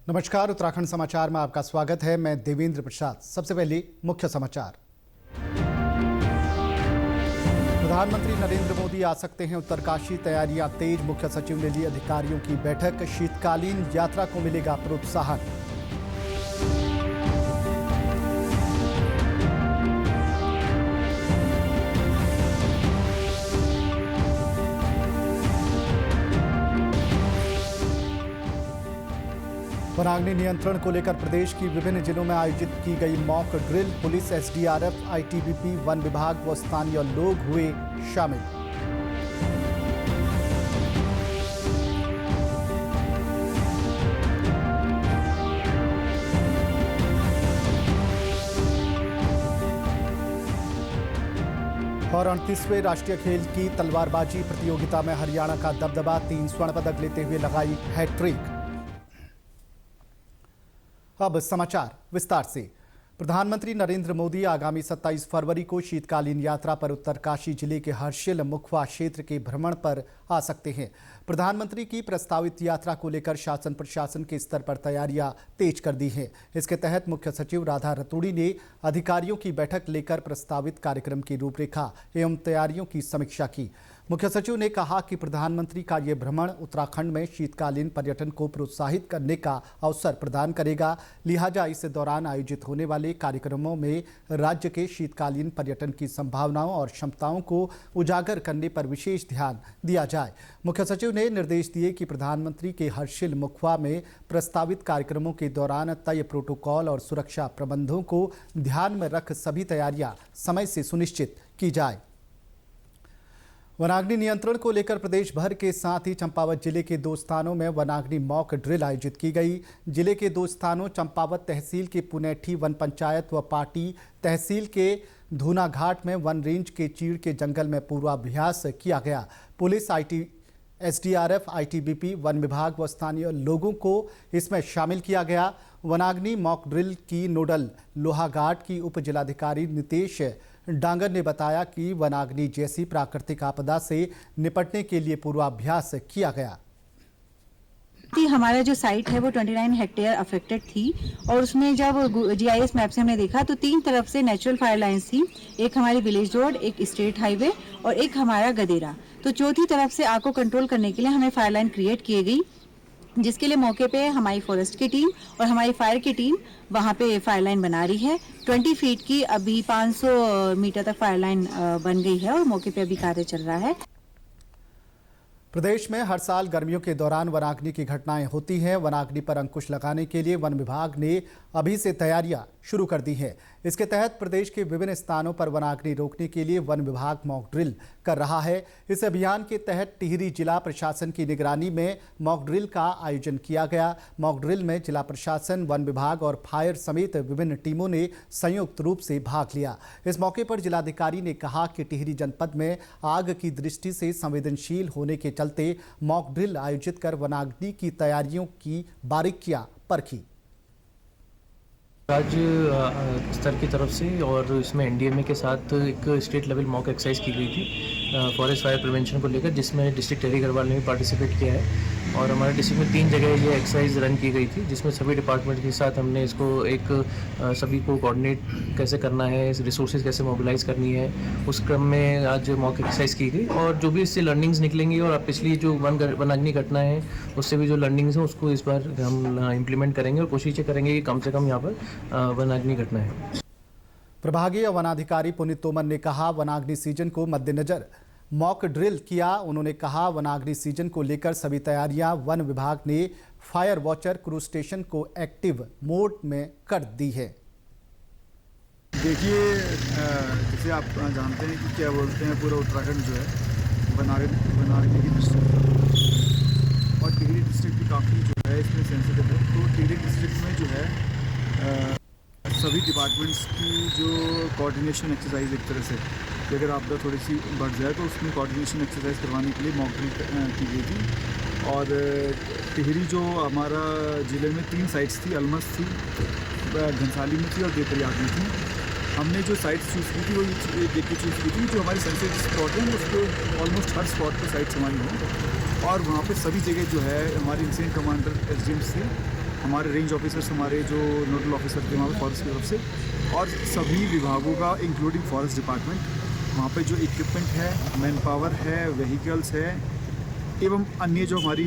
नमस्कार, उत्तराखंड समाचार में आपका स्वागत है। मैं देवेंद्र प्रसाद। सबसे पहले मुख्य समाचार। प्रधानमंत्री नरेंद्र मोदी आ सकते हैं उत्तरकाशी, तैयारियां तेज। मुख्य सचिव ने ली अधिकारियों की बैठक। शीतकालीन यात्रा को मिलेगा प्रोत्साहन। वनाग्नि नियंत्रण को लेकर प्रदेश की विभिन्न जिलों में आयोजित की गई mock drill. Police, SDRF, ITBP, one विभाग व स्थानीय लोग हुए शामिल। और 38वें राष्ट्रीय खेल की तलवारबाजी प्रतियोगिता में हरियाणा का दबदबा। 3 स्वर्ण पदक लेते हुए लगाई हैट्रिक। अब समाचार विस्तार से। प्रधानमंत्री नरेंद्र मोदी आगामी 27 फरवरी को शीतकालीन यात्रा पर उत्तरकाशी जिले के हर्षिल मुखवा क्षेत्र के भ्रमण पर आ सकते हैं। प्रधानमंत्री की प्रस्तावित यात्रा को लेकर शासन प्रशासन के स्तर पर तैयारियां तेज कर दी हैं। इसके तहत मुख्य सचिव राधा रतूड़ी ने अधिकारियों की बैठक लेकर प्रस्तावित कार्यक्रम की रूपरेखा एवं तैयारियों की समीक्षा की। मुख्य सचिव ने कहा कि प्रधानमंत्री का ये भ्रमण उत्तराखंड में शीतकालीन पर्यटन को प्रोत्साहित करने का अवसर प्रदान करेगा। लिहाजा इस दौरान आयोजित होने वाले कार्यक्रमों में राज्य के शीतकालीन पर्यटन की संभावनाओं और क्षमताओं को उजागर करने पर विशेष ध्यान दिया जाए। मुख्य सचिव ने निर्देश दिए कि प्रधानमंत्री के हर्षिल मुखवा में प्रस्तावित कार्यक्रमों के दौरान तय प्रोटोकॉल और सुरक्षा प्रबंधों को ध्यान में रख सभी तैयारियां समय से सुनिश्चित की जाए। वनाग्नि नियंत्रण को लेकर प्रदेश भर के साथ ही चंपावत जिले के 2 स्थानों में वनाग्नि मॉक ड्रिल आयोजित की गई। जिले के 2 स्थानों चंपावत तहसील के पुनेठी वन पंचायत व पाटी तहसील के धूनाघाट में वन रेंज के चीड़ के जंगल में पूर्वाभ्यास किया गया। पुलिस, एसडीआरएफ, आईटीबीपी, वन विभाग व स्थानीय लोगों को इसमें शामिल किया गया। वनाग्नि मॉक ड्रिल की नोडल लोहाघाट की उप जिलाधिकारी नितेश डांगर ने बताया कि वनाग्नि जैसी प्राकृतिक आपदा से निपटने के लिए पूर्वाभ्यास किया गया। हमारा जो साइट है वो 29 हेक्टेयर अफेक्टेड थी और उसमें जब जीआईएस मैप से हमने देखा तो 3 तरफ से नेचुरल फायर लाइन्स थी। एक हमारी विलेज रोड, एक स्टेट हाईवे और एक हमारा गदेरा। तो चौथी तरफ से आग को कंट्रोल करने के लिए हमें फायर लाइन क्रिएट की गई, जिसके लिए मौके पे हमारी फॉरेस्ट की टीम और हमारी फायर की टीम वहाँ पे फायर लाइन बना रही है। 20 फीट की अभी 500 मीटर तक फायर लाइन बन गई है और मौके पे अभी कार्य चल रहा है। प्रदेश में हर साल गर्मियों के दौरान वनाग्नि की घटनाएं होती हैं। वनाग्नि पर अंकुश लगाने के लिए वन विभाग ने अभी से तैयारियां शुरू कर दी हैं। इसके तहत प्रदेश के विभिन्न स्थानों पर वनाग्नि रोकने के लिए वन विभाग मॉक ड्रिल कर रहा है। इस अभियान के तहत टिहरी जिला प्रशासन की निगरानी में मॉक ड्रिल का आयोजन किया गया। मॉक ड्रिल में जिला प्रशासन, वन विभाग और फायर समेत विभिन्न टीमों ने संयुक्त रूप से भाग लिया। इस मौके पर जिलाधिकारी ने कहा कि टिहरी जनपद में आग की दृष्टि से संवेदनशील होने के चलते मॉक ड्रिल आयोजित कर वनाग्नि की तैयारियों की बारीकियां परखी। राज्य स्तर की तरफ से और इसमें एनडीएमए के साथ एक स्टेट लेवल मॉक एक्सरसाइज की गई थी फॉरेस्ट फायर प्रिवेंशन को लेकर, जिसमें डिस्ट्रिक्ट टेरी गढ़वाल ने भी पार्टिसिपेट किया है। और हमारे डिस्ट्रिक्ट में 3 जगह ये एक्सरसाइज रन की गई थी, जिसमें सभी डिपार्टमेंट के साथ हमने इसको सभी को कोऑर्डिनेट कैसे करना है, रिसोर्सेज कैसे मोबिलाइज करनी है, उस क्रम में आज मॉक एक्सरसाइज की गई। और जो भी इससे लर्निंग्स निकलेंगी और पिछली जो वनाग्नि घटना है उससे भी जो लर्निंग्स हैं उसको इस बार हम इम्प्लीमेंट करेंगे और कोशिशें करेंगे कि कम से कम यहाँ पर वनाग्नि घटना है। प्रभागीय वनाधिकारी पुनीत तोमर ने कहा, वनाग्नि सीजन को मद्देनजर मॉक ड्रिल किया। उन्होंने कहा, वनाग्नि सीजन को लेकर सभी तैयारियां वन विभाग ने फायर वॉचर क्रू स्टेशन को एक्टिव मोड में कर दी है। देखिए, जैसे आप जानते हैं कि क्या बोलते हैं, पूरा उत्तराखंड जो है वनाग्नि की डिस्ट्रिक्ट और टिहरी डिस्ट्रिक्ट भी काफ़ी जो है इसमें सेंसिटिव है। तो टिहरी डिस्ट्रिक्ट में जो है सभी डिपार्टमेंट्स की जो कोऑर्डिनेशन एक्सरसाइज एक तरह से कि अगर आपदा थोड़ी सी बढ़ जाए तो उसमें कोऑर्डिनेशन एक्सरसाइज करवाने के लिए मॉक ड्रिल की गई थी। और टिहरी जो हमारा ज़िले में 3 साइट्स थी, अलमस थी, घनसाली में थी और देवप्रयाग में थी। हमने जो साइट्स चूज़ की थी वो देख के चूज़ की थी जो हमारी सेंसिटिव स्पॉट है, उस पर ऑलमोस्ट हर स्पॉट पर साइट्स हमारी हों और वहाँ पे सभी जगह जो है हमारे इंसिडेंट कमांडर एसडीएम से हमारे रेंज ऑफिसर्स, हमारे जो नोडल ऑफिसर थे वहाँ पे फॉरेस्ट की तरफ से, और सभी विभागों का इंक्लूडिंग फॉरेस्ट डिपार्टमेंट, वहाँ पे जो इक्विपमेंट है, मैन पावर है, व्हीकल्स है एवं अन्य जो हमारी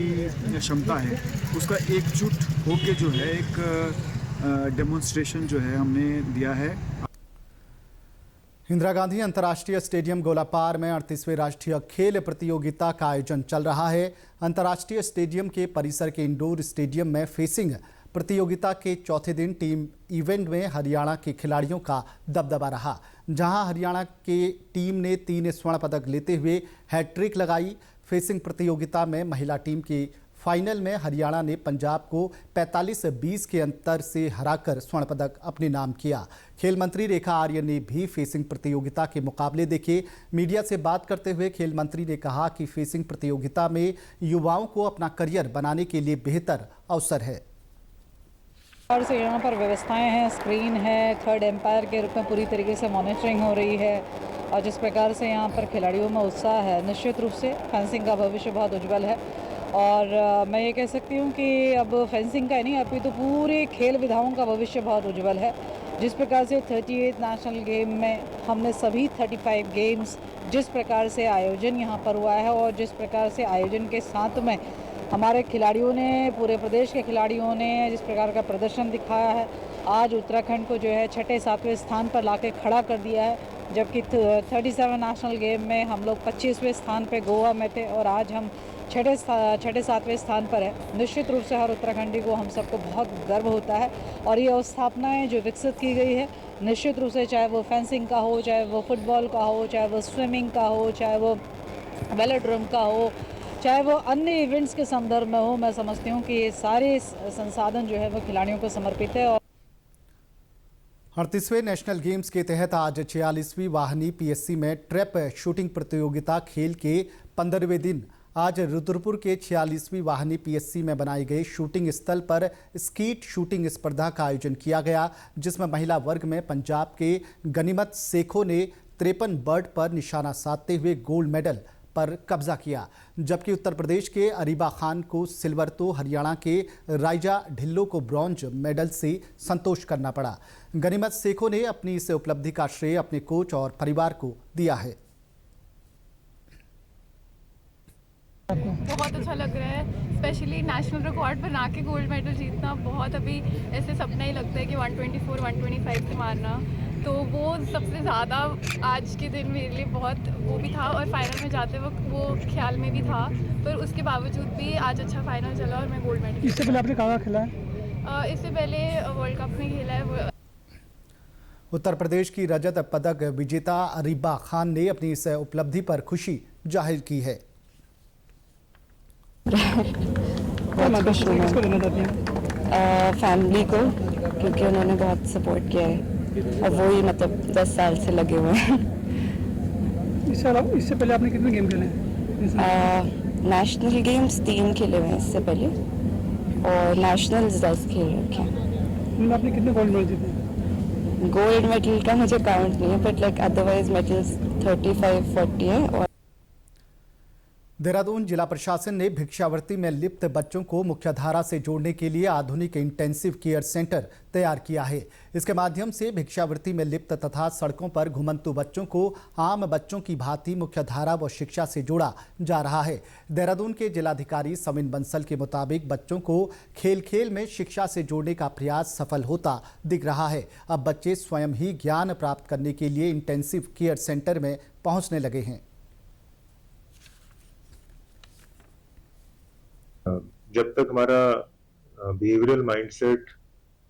क्षमता है, उसका एकजुट होके जो है एक डेमोन्स्ट्रेशन जो है हमने दिया है। इंदिरा गांधी अंतर्राष्ट्रीय स्टेडियम गोलापार में 38वें राष्ट्रीय खेल प्रतियोगिता का आयोजन चल रहा है। अंतर्राष्ट्रीय स्टेडियम के परिसर के इंडोर स्टेडियम में फेसिंग प्रतियोगिता के चौथे दिन टीम इवेंट में हरियाणा के खिलाड़ियों का दबदबा रहा, जहां हरियाणा के टीम ने 3 स्वर्ण पदक लेते हुए हैट्रिक लगाई। फेसिंग प्रतियोगिता में महिला टीम की फाइनल में हरियाणा ने पंजाब को 45-20 के अंतर से हराकर स्वर्ण पदक अपने नाम किया। खेल मंत्री रेखा आर्य ने भी फेसिंग प्रतियोगिता के मुकाबले देखे। मीडिया से बात करते हुए खेल मंत्री ने कहा कि फेसिंग प्रतियोगिता में युवाओं को अपना करियर बनाने के लिए बेहतर अवसर है। और से यहाँ पर व्यवस्थाएं हैं, स्क्रीन है, थर्ड एम्पायर के रूप में पूरी तरीके से मॉनिटरिंग हो रही है, और जिस प्रकार से यहाँ पर खिलाड़ियों में उत्साह है, निश्चित रूप से फेंसिंग का भविष्य बहुत उज्जवल है। और मैं ये कह सकती हूँ कि अब फेंसिंग का ही नहीं, अभी तो पूरे खेल विधाओं का भविष्य बहुत उज्जवल है। जिस प्रकार से 38 नेशनल गेम में हमने सभी 35 गेम्स जिस प्रकार से आयोजन यहाँ पर हुआ है, और जिस प्रकार से आयोजन के साथ में हमारे खिलाड़ियों ने, पूरे प्रदेश के खिलाड़ियों ने जिस प्रकार का प्रदर्शन दिखाया है, आज उत्तराखंड को जो है 6-7वें स्थान पर लाके खड़ा कर दिया है। जबकि 37 नेशनल गेम में हम लोग 25वें स्थान पे गोवा में थे, और आज हम 6-7वें स्थान पर है। निश्चित रूप से हर उत्तराखंडी को, हम सबको बहुत गर्व होता है। और ये अवस्थापनाएँ जो विकसित की गई है, निश्चित रूप से चाहे वो फेंसिंग का हो, चाहे वो फुटबॉल का हो, चाहे वो स्विमिंग का हो, चाहे वो वेलोड्रोम का हो, चाहे वो अन्य इवेंट्स के संदर्भ में हो, मैं समझती हूँ कि ये सारे संसाधन जो है वो खिलाड़ियों को समर्पित है। 38वें नेशनल गेम्स के तहत आज 46वीं वाहिनी पीएससी में ट्रैप शूटिंग प्रतियोगिता खेल के 15वें दिन आज रुद्रपुर के 46वीं वाहिनी पीएससी में बनाए गए शूटिंग स्थल पर स्कीट शूटिंग स्पर्धा का आयोजन किया गया, जिसमें महिला वर्ग में पंजाब के गनीमत सेखों ने 53 बर्ड पर निशाना साधते हुए गोल्ड मेडल पर कब्जा किया, जबकि उत्तर प्रदेश के अरीबा खान को सिल्वर तो हरियाणा के राइजा ढिल्लो को ब्रॉन्ज मेडल से संतोष करना पड़ा। गनीमत सेखों ने अपनी इस उपलब्धि का श्रेय अपने कोच और परिवार को दिया है। बहुत अच्छा लग रहा है, स्पेशली नेशनल रिकॉर्ड बना के गोल्ड मेडल जीतना बहुत अभी ऐसे सपना ही लगता है कि 124-125 से मारना, तो वो सबसे ज़्यादा आज के दिन मेरे लिए बहुत वो भी था, और फाइनल में जाते वक्त वो ख्याल में भी था, पर उसके बावजूद भी आज अच्छा फाइनल चला और मैं गोल्ड मेडल। इससे पहले आपने कहाँ खेला है? इससे पहले वर्ल्ड कप में खेला है। उत्तर प्रदेश की रजत पदक विजेता अरीबा खान ने अपनी इस उपलब्धि पर खुशी जाहिर की है। बहुत खुश हूँ फैमिली को, क्योंकि उन्होंने बहुत सपोर्ट किया है, और वो ही मतलब 10 साल से लगे हुए हैं। इससे पहले आपने कितने गेम खेले हैं? नेशनल गेम्स 3 खेले हुए हैं इससे पहले, और नेशनल्स 10 खेल रखे हैं। आपने कितने गोल्ड मेडल जीते? गोल्ड मेडल का मुझे काउंट नहीं है, बट लाइक अदरवाइज मेडल्स 35-40 है। और देहरादून जिला प्रशासन ने भिक्षावृत्ति में लिप्त बच्चों को मुख्यधारा से जोड़ने के लिए आधुनिक इंटेंसिव केयर सेंटर तैयार किया है। इसके माध्यम से भिक्षावृत्ति में लिप्त तथा सड़कों पर घुमंतु बच्चों को आम बच्चों की भांति मुख्यधारा व शिक्षा से जोड़ा जा रहा है। देहरादून के जिलाधिकारी समिन बंसल के मुताबिक बच्चों को खेल खेल में शिक्षा से जोड़ने का प्रयास सफल होता दिख रहा है। अब बच्चे स्वयं ही ज्ञान प्राप्त करने के लिए इंटेंसिव केयर सेंटर में पहुँचने लगे हैं। जब तक हमारा बिहेवियरल माइंडसेट,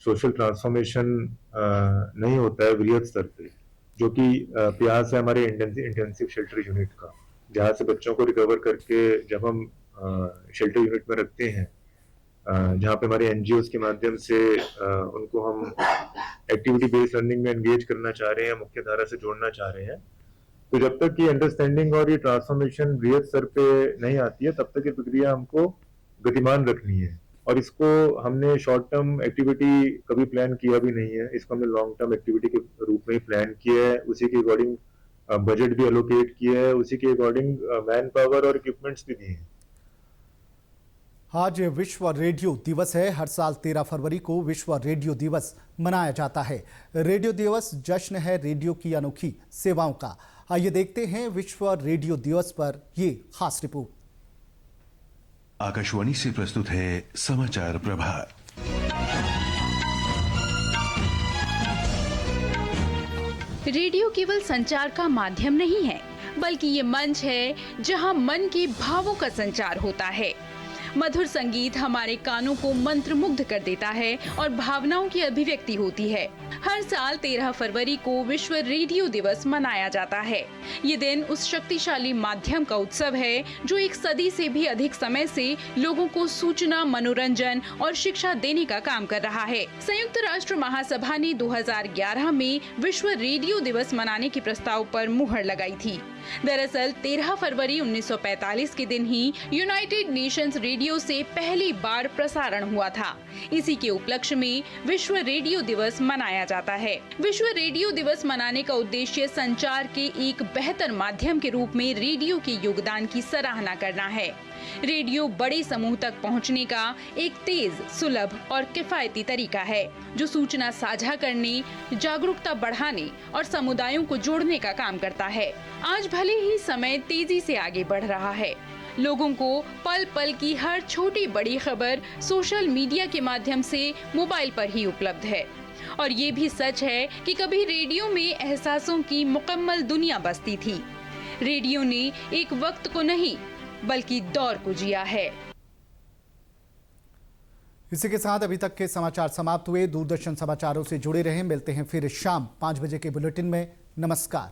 सोशल ट्रांसफॉर्मेशन नहीं होता है वृहद स्तर पे, जो कि प्रयास है हमारे इंटेंसिव शेल्टर यूनिट का, जहाँ से बच्चों को रिकवर करके जब हम शेल्टर यूनिट में रखते हैं, जहाँ पे हमारे एनजीओ के माध्यम से उनको हम एक्टिविटी बेस्ड लर्निंग में एंगेज करना चाह रहे हैं, मुख्य धारा से जोड़ना चाह रहे हैं। तो जब तक ये अंडरस्टैंडिंग और ये ट्रांसफॉर्मेशन वृहद स्तर पे नहीं आती है, तब तक ये प्रक्रिया हमको गतिमान रखनी है। और इसको हमने शॉर्ट टर्म एक्टिविटी कभी प्लान किया भी नहीं है, इसको हमने लॉन्ग टर्म एक्टिविटी के रूप में ही प्लान किया है। उसी के अकॉर्डिंग बजट भी एलोकेट किया है, उसी के अकॉर्डिंग मैन पावर और इक्विपमेंट्स भी दिए हैं। आज विश्व रेडियो दिवस है। हर साल 13 फरवरी को विश्व रेडियो दिवस मनाया जाता है। रेडियो दिवस जश्न है रेडियो की अनोखी सेवाओं का। आइए देखते हैं विश्व रेडियो दिवस पर ये खास रिपोर्ट। आकाशवाणी से प्रस्तुत है समाचार प्रभात। रेडियो केवल संचार का माध्यम नहीं है, बल्कि ये मंच है जहां मन के भावों का संचार होता है। मधुर संगीत हमारे कानों को मंत्रमुग्ध कर देता है और भावनाओं की अभिव्यक्ति होती है। हर साल 13 फरवरी को विश्व रेडियो दिवस मनाया जाता है। ये दिन उस शक्तिशाली माध्यम का उत्सव है जो एक सदी से भी अधिक समय से लोगों को सूचना, मनोरंजन और शिक्षा देने का काम कर रहा है। संयुक्त राष्ट्र महासभा ने 2011 में विश्व रेडियो दिवस मनाने के प्रस्ताव पर मुहर लगाई थी। दरअसल 13 फरवरी 1945 के दिन ही यूनाइटेड नेशंस रेडियो से पहली बार प्रसारण हुआ था। इसी के उपलक्ष्य में विश्व रेडियो दिवस मनाया जाता है। विश्व रेडियो दिवस मनाने का उद्देश्य संचार के एक बेहतर माध्यम के रूप में रेडियो के योगदान की सराहना करना है। रेडियो बड़े समूह तक पहुंचने का एक तेज, सुलभ और किफायती तरीका है जो सूचना साझा करने, जागरूकता बढ़ाने और समुदायों को जोड़ने का काम करता है। आज भले ही समय तेजी से आगे बढ़ रहा है, लोगों को पल पल की हर छोटी बड़ी खबर सोशल मीडिया के माध्यम से मोबाइल पर ही उपलब्ध है। और ये भी सच है कि कभी रेडियो में एहसासों की मुकम्मल दुनिया बसती थी। रेडियो ने एक वक्त को नहीं बल्कि दौर को जिया है। इसी के साथ अभी तक के समाचार समाप्त हुए। दूरदर्शन समाचारों से जुड़े रहें। मिलते हैं फिर शाम 5 बजे के बुलेटिन में। नमस्कार।